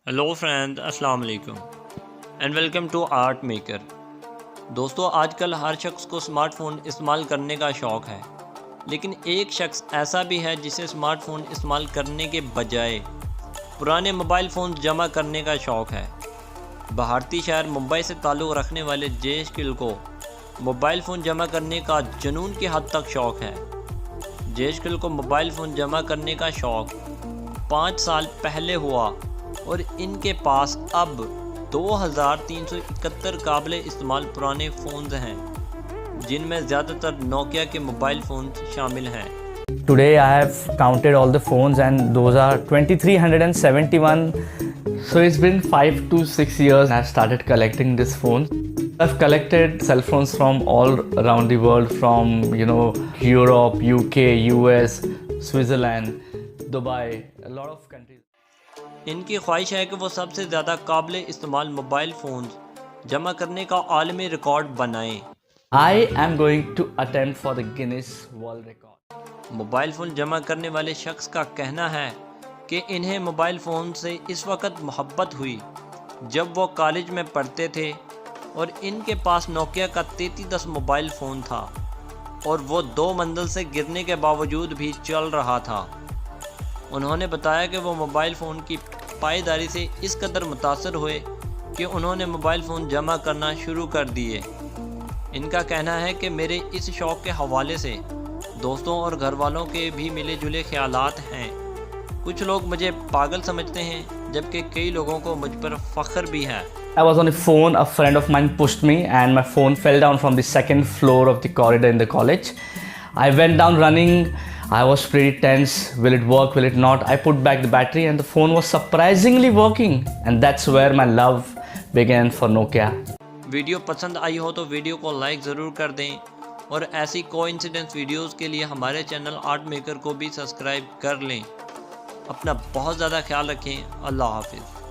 Hello friend, अस्सलाम वालेकुम and welcome to art maker. दोस्तों, आजकल हर शख्स को स्मार्टफ़ोन इस्तेमाल करने का शौक़ है, लेकिन एक शख्स ऐसा भी है जिसे स्मार्टफ़ोन इस्तेमाल करने के बजाय पुराने मोबाइल फ़ोन जमा करने का शौक़ है। भारतीय शहर मुंबई से ताल्लुक़ रखने वाले जेश गिल को मोबाइल फ़ोन जमा करने का जुनून की हद तक शौक़ है। जेश गिल को मोबाइल फ़ोन जमा करने का शौक़ 5 साल पहले हुआ और इनके पास अब 2371 काबिल इस्तेमाल पुराने फ़ोन्स हैं, जिनमें ज़्यादातर नोकिया के मोबाइल फ़ोन्स शामिल हैं। Today I have counted all the phones and those are 2371. So it's been 5 to 6 years I've started collecting these phones. I've collected cell phones from all around the world, from Europe, UK, US, Switzerland, Dubai, a lot of countries. इनकी ख्वाहिश है कि वो सबसे ज़्यादा काबिल इस्तेमाल mobile phones जमा करने का आलमी रिकॉर्ड बनाएं। I am going to attempt for the Guinness World Record. Mobile phone जमा करने वाले शख्स का कहना है कि इन्हें मोबाइल फ़ोन से इस वक्त मोहब्बत हुई जब वो कॉलेज में पढ़ते थे और इनके पास नोकिया का 3310 मोबाइल फ़ोन था और वो 2 मंजिल से गिरने के बावजूद भी चल रहा था। उन्होंने बताया कि वो मोबाइल फ़ोन की पायदारी से इस कदर मुतासर हुए कि उन्होंने मोबाइल फ़ोन जमा करना शुरू कर दिए। इनका कहना है कि मेरे इस शौक़ के हवाले से दोस्तों और घर वालों के भी मिले जुले ख्यालात हैं। कुछ लोग मुझे पागल समझते हैं, जबकि कई लोगों को मुझ पर फ़ख्र भी है। I was on the phone, a friend of mine pushed me and my phone fell down from the second floor of the corridor in the college. I went down running. I was pretty tense. Will it work? Will it not? I put back the battery and the phone was surprisingly working. And that's where my love began for Nokia. Video पसंद आई हो तो video को like ज़रूर कर दें और ऐसी coincidence videos के लिए हमारे चैनल आर्ट मेकर को भी सब्सक्राइब कर लें। अपना बहुत ज़्यादा ख्याल रखें। अल्लाह हाफिज़।